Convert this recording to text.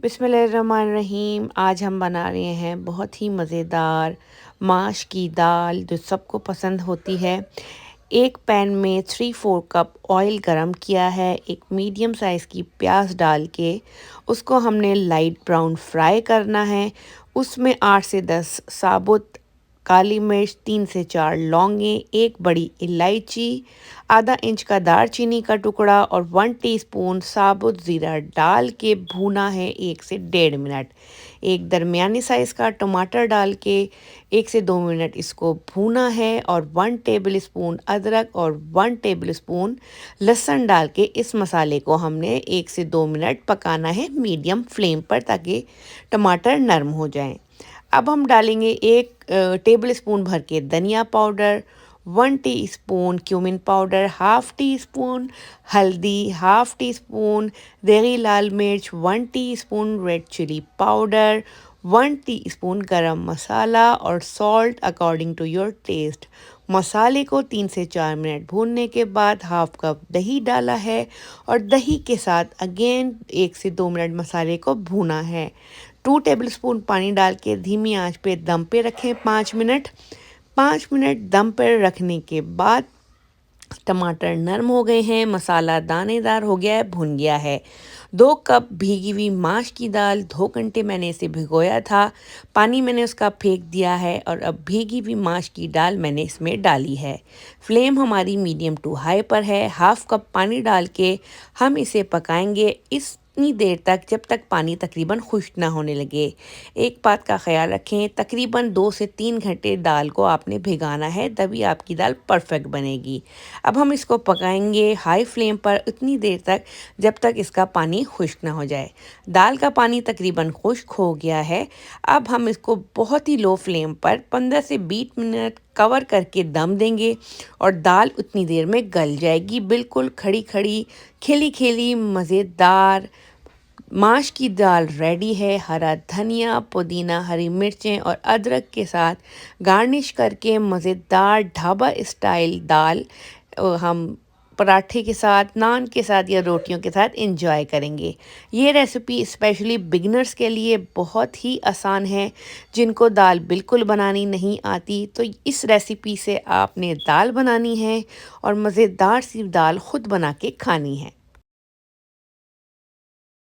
बिस्मिल्लाहिर्रहमानिर्रहीम। आज हम बना रहे हैं बहुत ही मज़ेदार माश की दाल जो सबको पसंद होती है। एक पैन में 3/4 कप ऑयल गरम किया है। एक मीडियम साइज़ की प्याज डाल के उसको हमने लाइट ब्राउन फ्राई करना है। उसमें 8 से 10 साबुत काली मिर्च, 3 से 4 लौंगे, एक बड़ी इलायची, आधा इंच का दालचीनी का टुकड़ा और 1 टीस्पून साबुत ज़ीरा डाल के भूना है 1 से 1.5 मिनट। एक दरमियानी साइज़ का टमाटर डाल के 1 से 2 मिनट इसको भूना है और 1 टेबलस्पून अदरक और 1 टेबलस्पून लहसुन डाल के इस मसाले को हमने 1 से 2 मिनट पकाना है मीडियम फ्लेम पर, ताकि टमाटर नरम हो जाएं। अब हम डालेंगे 1 टेबलस्पून भर के धनिया powder, 1 teaspoon cumin powder, half teaspoon हल्दी, हाफ़ टी स्पून देगी लाल मिर्च, 1 teaspoon red chili powder, 1 teaspoon garam masala और salt according to your taste. मसाले को 3 से 4 मिनट भूनने के बाद हाफ़ कप दही डाला है और दही के साथ अगेन 1 से 2 मिनट मसाले को भूना है। 2 टेबलस्पून पानी डाल के धीमी आंच पे दम पे रखें 5 मिनट। 5 मिनट दम पर रखने के बाद टमाटर नरम हो गए हैं, मसाला दानेदार हो गया है, भुन गया है। 2 कप भीगी हुई माश की दाल, 2 घंटे मैंने इसे भिगोया था, पानी मैंने उसका फेंक दिया है और अब भीगी हुई माश की दाल मैंने इसमें डाली है। फ्लेम हमारी मीडियम टू हाई पर है। हाफ़ कप पानी डाल के हम इसे पकाएंगे इतनी देर तक जब तक पानी तकरीबन खुश्क ना होने लगे। एक बात का ख्याल रखें, तकरीबन 2 से 3 घंटे दाल को आपने भिगाना है, तभी आपकी दाल परफेक्ट बनेगी। अब हम इसको पकाएंगे हाई फ्लेम पर उतनी देर तक जब तक इसका पानी खुश्क ना हो जाए। दाल का पानी तकरीबन खुश्क हो गया है। अब हम इसको बहुत ही लो फ्लेम पर 15 से 20 मिनट कवर करके दम देंगे और दाल उतनी देर में गल जाएगी। बिल्कुल खड़ी खड़ी खिली खिली मज़ेदार माश की दाल रेडी है। हरा धनिया, पुदीना, हरी मिर्चें और अदरक के साथ गार्निश करके मज़ेदार ढाबा स्टाइल दाल हम पराठे के साथ, नान के साथ या रोटियों के साथ एंजॉय करेंगे। ये रेसिपी स्पेशली बिगिनर्स के लिए बहुत ही आसान है। जिनको दाल बिल्कुल बनानी नहीं आती, तो इस रेसिपी से आपने दाल बनानी है और मज़ेदार सी दाल खुद बना के खानी है।